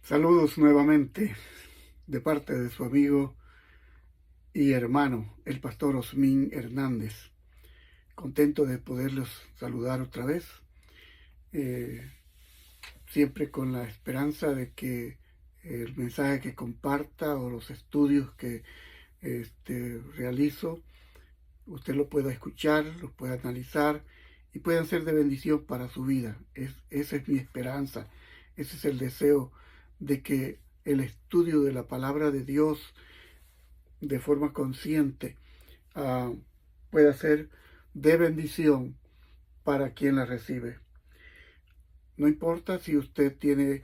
Saludos nuevamente de parte de su amigo y hermano, el pastor Osmin Hernández. Contento de poderlos saludar otra vez, eh, siempre con la esperanza de que el mensaje que comparta o los estudios que realizo, usted lo pueda escuchar, los pueda analizar y puedan ser de bendición para su vida. Esa es mi esperanza, ese es el deseo de que el estudio de la palabra de Dios de forma consciente uh, pueda ser de bendición para quien la recibe. No importa si usted tiene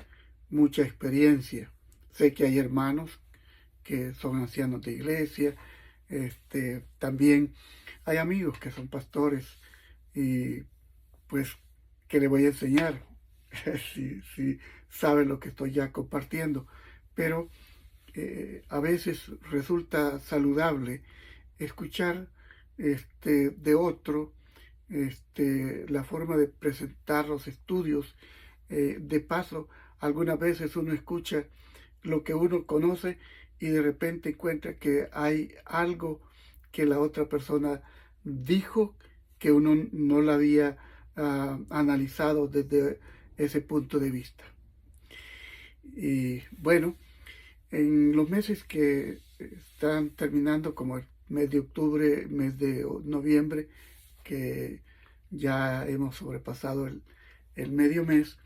mucha experiencia. Sé que hay hermanos que son ancianos de iglesia, también hay amigos que son pastores y pues, ¿qué le voy a enseñar? si sabe lo que estoy ya compartiendo, pero a veces resulta saludable escuchar de otro la forma de presentar los estudios. De paso, algunas veces uno escucha lo que uno conoce y de repente encuentra que hay algo que la otra persona dijo que uno no la había analizado desde ese punto de vista. Y bueno, en los meses que están terminando, como el mes de octubre, mes de noviembre, que ya hemos sobrepasado el medio mes,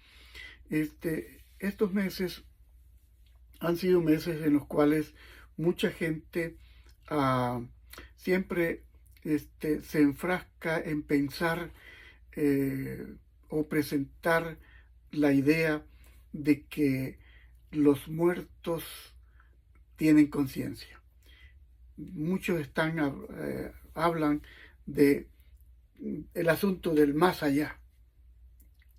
estos meses han sido meses en los cuales mucha gente siempre se enfrasca en pensar o presentar la idea de que los muertos tienen conciencia. Muchos hablan de el asunto del más allá.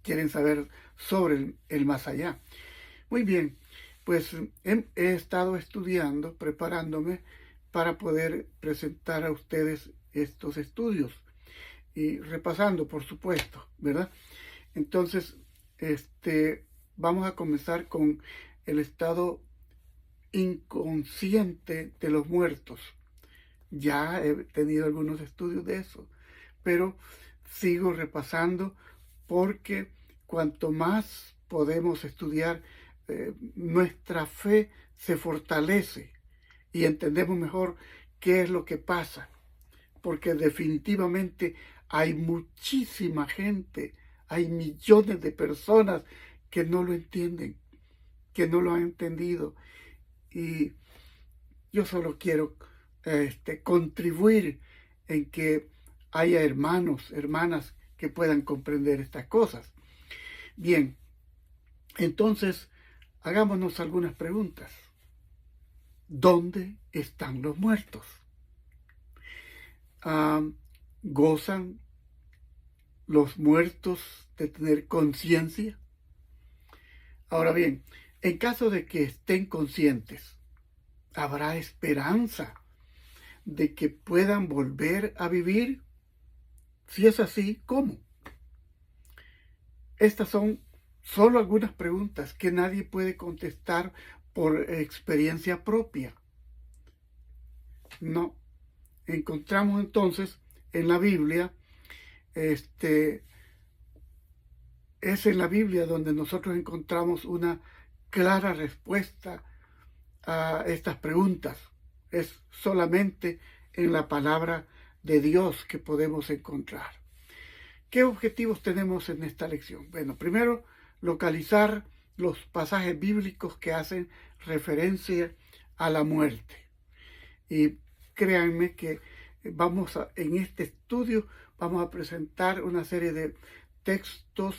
Quieren saber sobre el más allá. Muy bien, pues he estado estudiando, preparándome para poder presentar a ustedes estos estudios y repasando, por supuesto, ¿verdad? Entonces, vamos a comenzar con el estado inconsciente de los muertos. Ya he tenido algunos estudios de eso, pero sigo repasando porque cuanto más podemos estudiar, nuestra fe se fortalece y entendemos mejor qué es lo que pasa, porque definitivamente hay muchísima gente, hay millones de personas que no lo entienden, que no lo han entendido. Y yo solo quiero contribuir en que haya hermanos, hermanas que puedan comprender estas cosas. Bien, entonces hagámonos algunas preguntas. ¿Dónde están los muertos? ¿Gozan los muertos de tener conciencia? Ahora bien, en caso de que estén conscientes, ¿habrá esperanza de que puedan volver a vivir? Si es así, ¿cómo? Estas son solo algunas preguntas que nadie puede contestar por experiencia propia. No. Encontramos entonces en la Biblia, es en la Biblia donde nosotros encontramos una clara respuesta a estas preguntas. Es solamente en la palabra de Dios que podemos encontrar. ¿Qué objetivos tenemos en esta lección? Bueno, primero, localizar los pasajes bíblicos que hacen referencia a la muerte. Y créanme que en este estudio vamos a presentar una serie de textos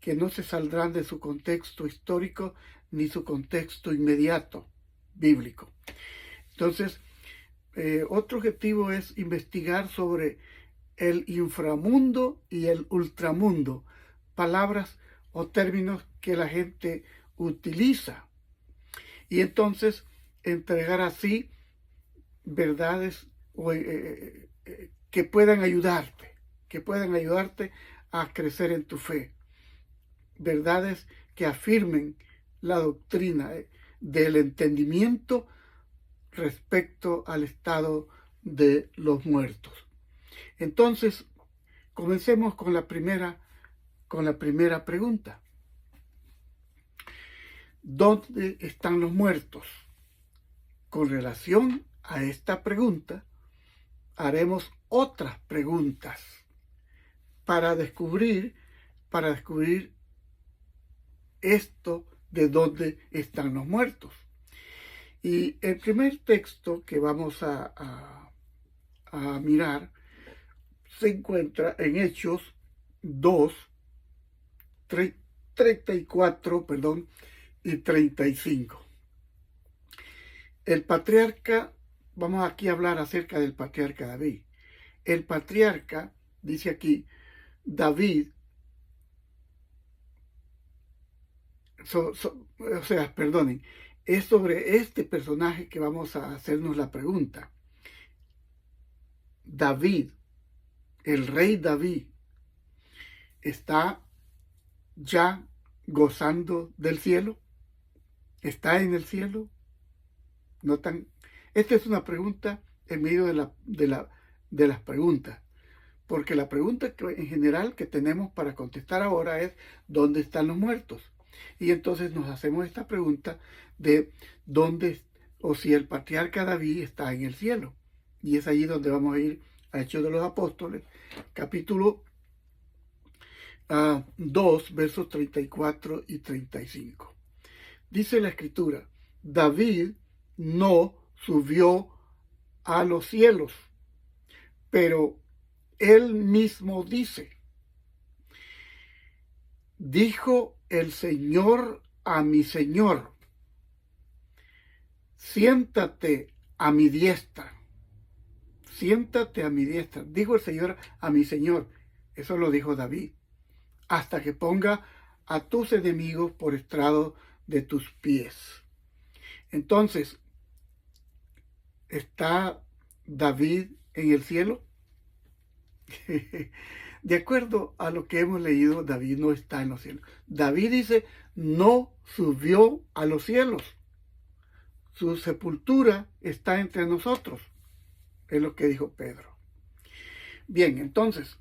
que no se saldrán de su contexto histórico ni su contexto inmediato bíblico. Entonces, otro objetivo es investigar sobre el inframundo y el ultramundo, palabras o términos que la gente utiliza. Y entonces entregar así verdades que puedan ayudarte a crecer en tu fe. Verdades que afirmen la doctrina del entendimiento respecto al estado de los muertos. Entonces, comencemos con la primera pregunta. ¿Dónde están los muertos? Con relación a esta pregunta, haremos otras preguntas para descubrir esto de dónde están los muertos. Y el primer texto que vamos a mirar se encuentra en Hechos 2, 34, y 35. El patriarca, vamos aquí a hablar acerca del patriarca David. El patriarca, dice aquí, David, es sobre este personaje que vamos a hacernos la pregunta. David, el rey David, ¿está ya gozando del cielo? ¿Está en el cielo? Esta es una pregunta en medio de las preguntas, porque la pregunta en general que tenemos para contestar ahora es ¿dónde están los muertos? Y entonces nos hacemos esta pregunta de dónde o si el patriarca David está en el cielo. Y es allí donde vamos a ir a Hechos de los Apóstoles, capítulo 2, versos 34 y 35. Dice la Escritura, David no subió a los cielos, pero él mismo dice, dijo el Señor a mi Señor, siéntate a mi diestra. Siéntate a mi diestra. Dijo el Señor a mi Señor. Eso lo dijo David. Hasta que ponga a tus enemigos por estrado de tus pies. Entonces, ¿está David en el cielo? De acuerdo a lo que hemos leído, David no está en los cielos. David dice, no subió a los cielos. Su sepultura está entre nosotros. Es lo que dijo Pedro. Bien, entonces,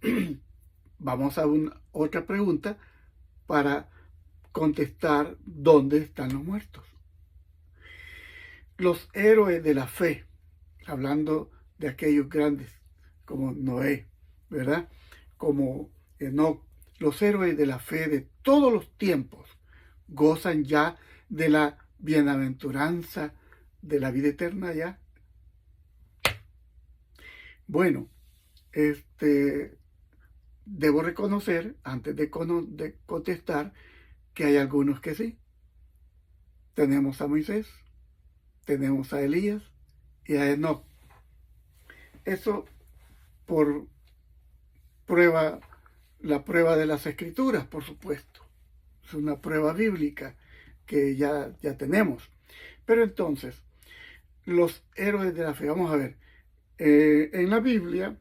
vamos a otra pregunta para contestar dónde están los muertos. Los héroes de la fe, hablando de aquellos grandes como Noé, ¿verdad? Como Enoc, los héroes de la fe de todos los tiempos gozan ya de la bienaventuranza de la vida eterna ya. Bueno, debo reconocer, antes de contestar, que hay algunos que sí. Tenemos a Moisés, tenemos a Elías y a Enoc. Eso por la prueba de las Escrituras, por supuesto. Es una prueba bíblica que ya tenemos. Pero entonces, los héroes de la fe, vamos a ver, en la Biblia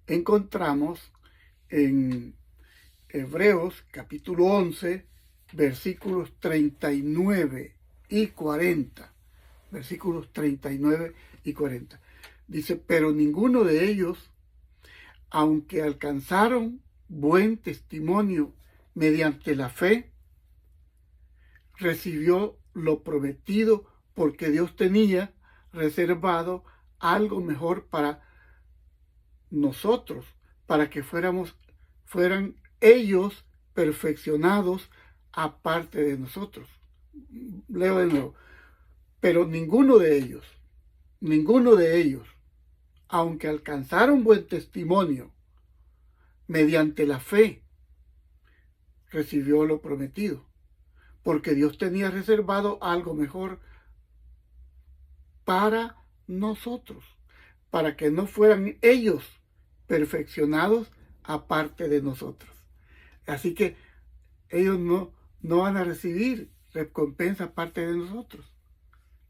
encontramos en Hebreos capítulo 11, versículos 39 y 40. Versículos 39 y 40. Dice, pero ninguno de ellos, aunque alcanzaron buen testimonio mediante la fe, recibió lo prometido porque Dios tenía reservado algo mejor para nosotros, para que fueran ellos perfeccionados aparte de nosotros. Leo de nuevo. Pero ninguno de ellos, aunque alcanzaron buen testimonio mediante la fe, recibió lo prometido, porque Dios tenía reservado algo mejor para nosotros, para que no fueran ellos perfeccionados aparte de nosotros. Así que ellos no van a recibir recompensa aparte de nosotros.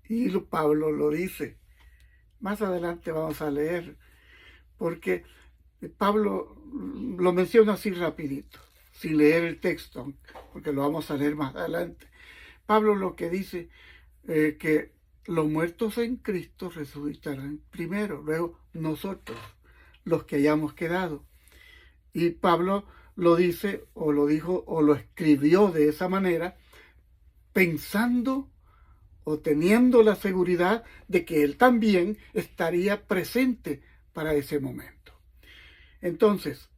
Y Pablo lo dice. Más adelante vamos a leer, porque Pablo lo menciona así rapidito. sin leer el texto, porque lo vamos a leer más adelante. Pablo lo que dice que los muertos en Cristo resucitarán primero, luego nosotros, los que hayamos quedado. Y Pablo lo dice, o lo dijo, o lo escribió de esa manera, pensando o teniendo la seguridad de que él también estaría presente para ese momento. Entonces,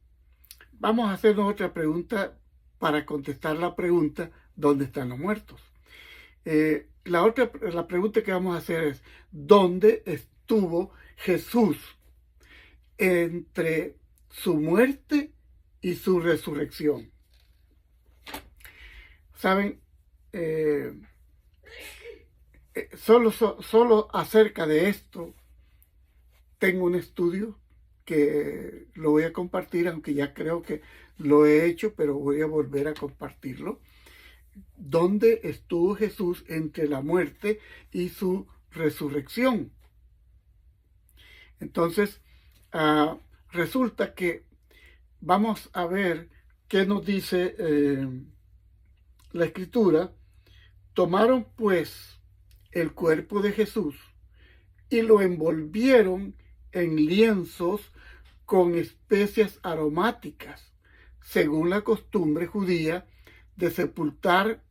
vamos a hacernos otra pregunta para contestar la pregunta, ¿dónde están los muertos? La pregunta que vamos a hacer es, ¿dónde estuvo Jesús entre su muerte y su resurrección? Saben, solo acerca de esto tengo un estudio que lo voy a compartir, aunque ya creo que lo he hecho, pero voy a volver a compartirlo. ¿Dónde estuvo Jesús entre la muerte y su resurrección? Entonces, resulta que vamos a ver qué nos dice la Escritura. Tomaron pues el cuerpo de Jesús y lo envolvieron en lienzos con especias aromáticas, según la costumbre judía de sepultar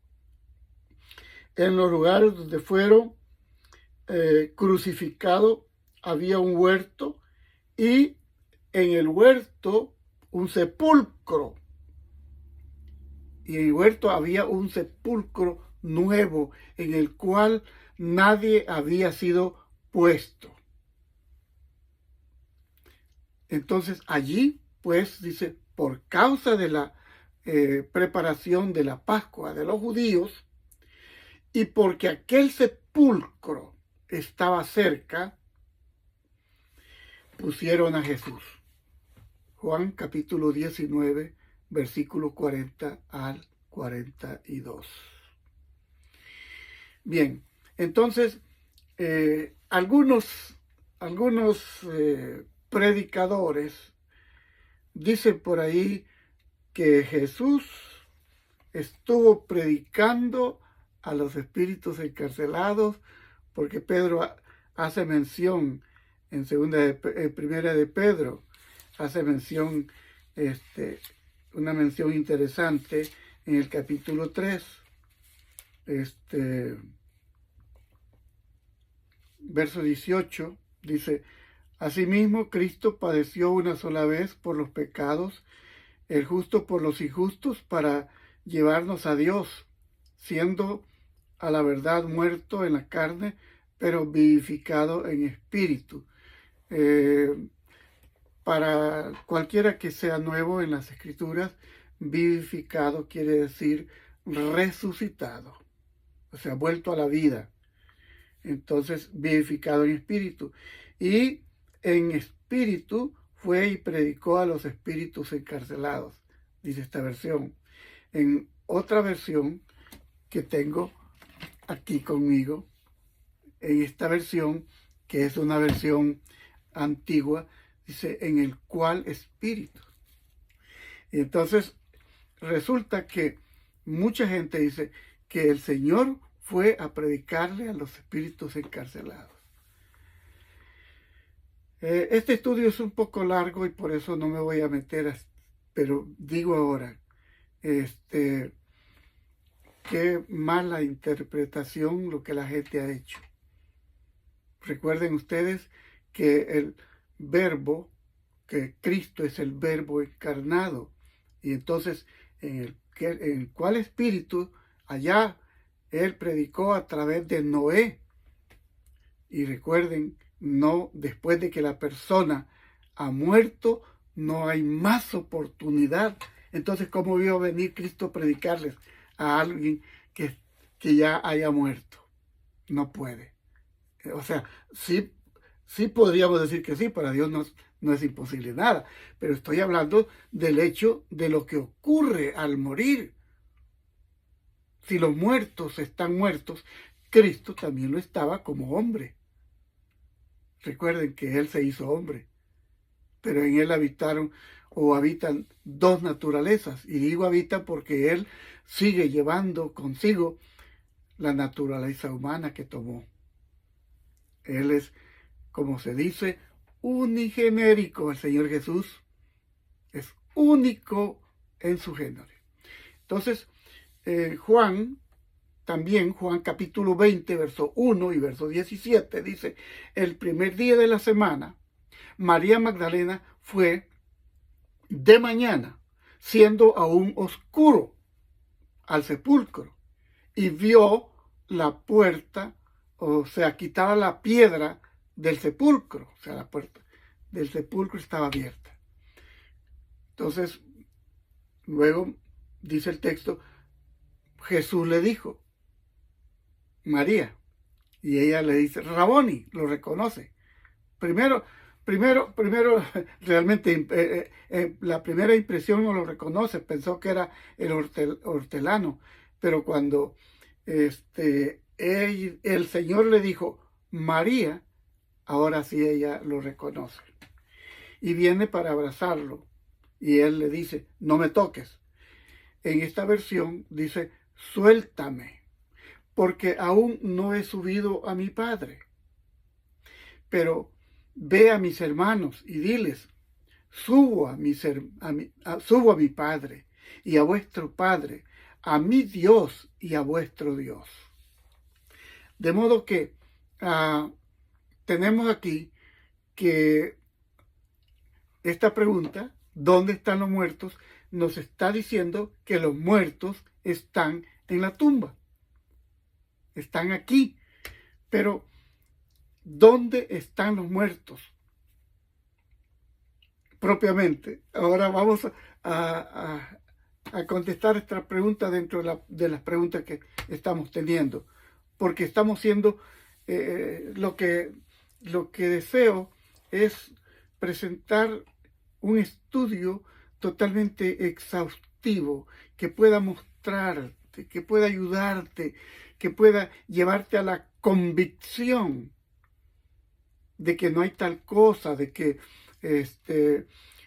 en los lugares donde fueron crucificados. Había un huerto y en el huerto un sepulcro. Y en el huerto había un sepulcro nuevo en el cual nadie había sido puesto. Entonces allí, pues, dice, por causa de la preparación de la Pascua de los judíos y porque aquel sepulcro estaba cerca, pusieron a Jesús. Juan capítulo 19, versículo 40 al 42. Bien, entonces algunos predicadores dicen por ahí que Jesús estuvo predicando a los espíritus encarcelados, porque Pedro hace mención en primera de Pedro, hace mención, una mención interesante en el capítulo 3, verso 18, dice: asimismo, Cristo padeció una sola vez por los pecados, el justo por los injustos, para llevarnos a Dios, siendo a la verdad muerto en la carne, pero vivificado en espíritu. Para cualquiera que sea nuevo en las Escrituras, vivificado quiere decir resucitado, o sea, vuelto a la vida. Entonces, vivificado en espíritu. Y en espíritu fue y predicó a los espíritus encarcelados, dice esta versión. En otra versión que tengo aquí conmigo, en esta versión, que es una versión antigua, dice: en el cual espíritu. Y entonces resulta que mucha gente dice que el Señor fue a predicarle a los espíritus encarcelados. Este estudio es un poco largo y por eso no me voy a meter, pero digo ahora, qué mala interpretación lo que la gente ha hecho. Recuerden ustedes que el verbo, que Cristo es el verbo encarnado, y entonces en el cual espíritu, allá él predicó a través de Noé. Y recuerden, no, después de que la persona ha muerto, no hay más oportunidad. Entonces, ¿cómo iba a venir Cristo a predicarles a alguien que ya haya muerto? No puede. O sea, sí podríamos decir que sí, para Dios no es imposible nada, pero estoy hablando del hecho de lo que ocurre al morir. Si los muertos están muertos, Cristo también lo estaba como hombre. Recuerden que Él se hizo hombre. pero en él habitaron o habitan dos naturalezas. Y digo habitan porque él sigue llevando consigo la naturaleza humana que tomó. Él es, como se dice, unigenérico. El Señor Jesús es único en su género. Entonces, Juan capítulo 20, verso 1 y verso 17, dice, el primer día de la semana, María Magdalena fue de mañana, siendo aún oscuro, al sepulcro, y vio la puerta, o sea, quitaba la piedra del sepulcro, o sea, la puerta del sepulcro estaba abierta. Entonces, luego dice el texto, Jesús le dijo, María, y ella le dice, Raboni, lo reconoce. Primero, realmente la primera impresión no lo reconoce, pensó que era el hortelano, pero cuando el Señor le dijo, María, ahora sí ella lo reconoce. Y viene para abrazarlo, y él le dice, no me toques. En esta versión dice, suéltame, porque aún no he subido a mi Padre. Pero ve a mis hermanos y diles, subo a mi Padre y a vuestro Padre, a mi Dios y a vuestro Dios. De modo que tenemos aquí que esta pregunta, ¿dónde están los muertos?, nos está diciendo que los muertos están en la tumba. Están aquí. Pero, ¿dónde están los muertos? Propiamente. Ahora vamos a contestar esta pregunta dentro de las preguntas que estamos teniendo. Porque estamos siendo, lo que deseo es presentar un estudio totalmente exhaustivo que pueda mostrarte, que pueda ayudarte, que pueda llevarte a la convicción de que no hay tal cosa, de que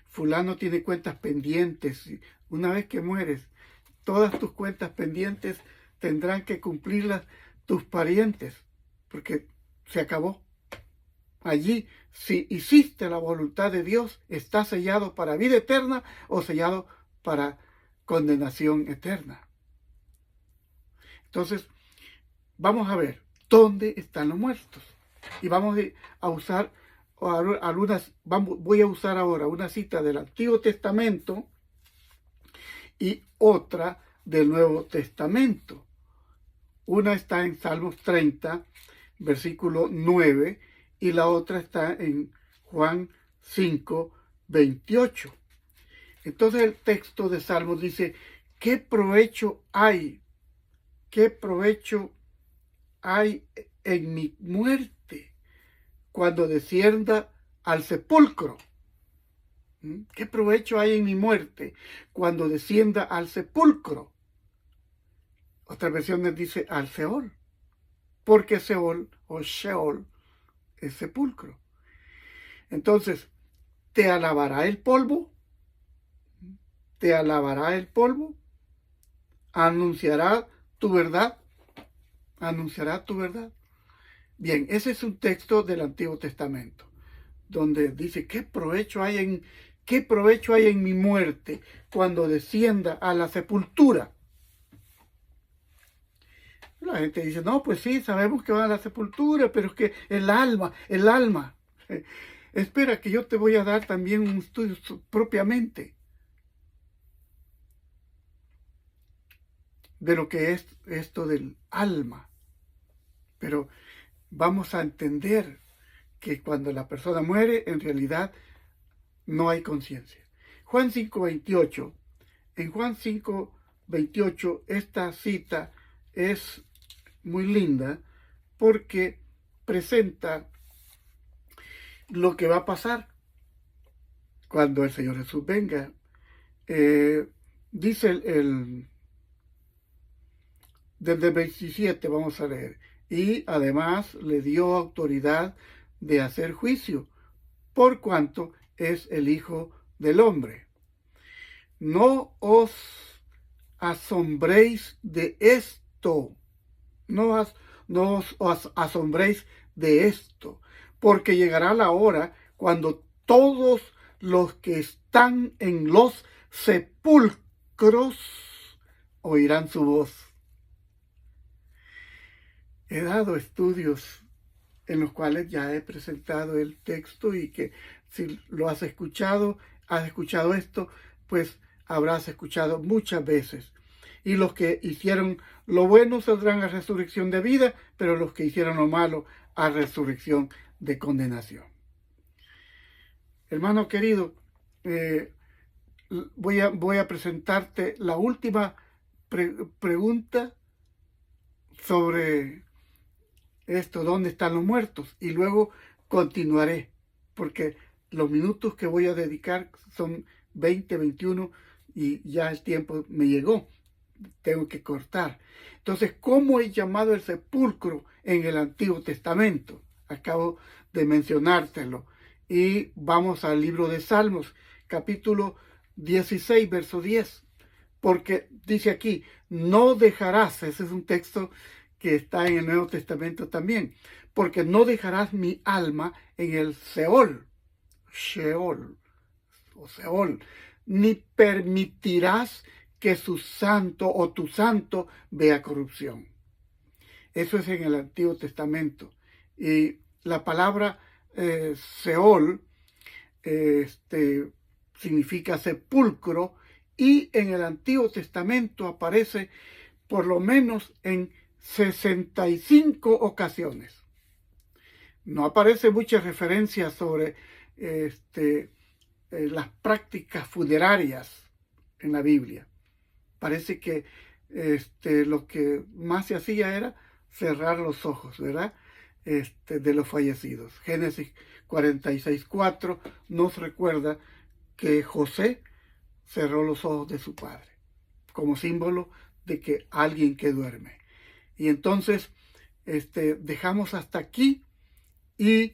fulano tiene cuentas pendientes. Una vez que mueres, todas tus cuentas pendientes tendrán que cumplirlas tus parientes, porque se acabó. Allí, si hiciste la voluntad de Dios, está sellado para vida eterna o sellado para condenación eterna. Entonces, vamos a ver dónde están los muertos. Y vamos a usar voy a usar ahora una cita del Antiguo Testamento y otra del Nuevo Testamento. Una está en Salmos 30, versículo 9, y la otra está en Juan 5, 28. Entonces el texto de Salmos dice, ¿qué provecho hay? ¿Qué provecho hay en mi muerte cuando descienda al sepulcro? ¿Qué provecho hay en mi muerte cuando descienda al sepulcro? Otras versiones dice al Seol, porque Seol o Sheol es sepulcro. Entonces, ¿te alabará el polvo? ¿Te alabará el polvo? ¿Anunciará tu verdad? ¿Anunciará tu verdad? Bien, ese es un texto del Antiguo Testamento, donde dice, ¿qué provecho hay en mi muerte cuando descienda a la sepultura? La gente dice, no, pues sí, sabemos que va a la sepultura, pero es que el alma, espera que yo te voy a dar también un estudio propiamente de lo que es esto del alma. Pero vamos a entender que cuando la persona muere, en realidad no hay conciencia. Juan 5:28. En Juan 5:28, esta cita es muy linda porque presenta lo que va a pasar cuando el Señor Jesús venga. Dice desde el 27, vamos a leer, y además le dio autoridad de hacer juicio, por cuanto es el Hijo del Hombre. No os asombréis de esto, no os asombréis de esto, porque llegará la hora cuando todos los que están en los sepulcros oirán su voz. He dado estudios en los cuales ya he presentado el texto y que si lo has escuchado esto, pues habrás escuchado muchas veces. Y los que hicieron lo bueno saldrán a resurrección de vida, pero los que hicieron lo malo a resurrección de condenación. Hermano querido, voy a presentarte la última pregunta sobre esto, ¿dónde están los muertos? Y luego continuaré, porque los minutos que voy a dedicar son 20, 21 y ya el tiempo me llegó. Tengo que cortar. Entonces, ¿cómo es llamado el sepulcro en el Antiguo Testamento? Acabo de mencionártelo. Y vamos al libro de Salmos, capítulo 16, verso 10. Porque dice aquí, no dejarás, ese es un texto que está en el Nuevo Testamento también, porque no dejarás mi alma en el Seol, Sheol, o Seol, ni permitirás que su santo o tu santo vea corrupción. Eso es en el Antiguo Testamento. Y la palabra Seol significa sepulcro, y en el Antiguo Testamento aparece por lo menos en 65 ocasiones. No aparece muchas referencias sobre las prácticas funerarias en la Biblia. Parece que lo que más se hacía era cerrar los ojos, ¿verdad? De los fallecidos. Génesis 46:4 nos recuerda que José cerró los ojos de su padre, como símbolo de que alguien que duerme. Y entonces dejamos hasta aquí y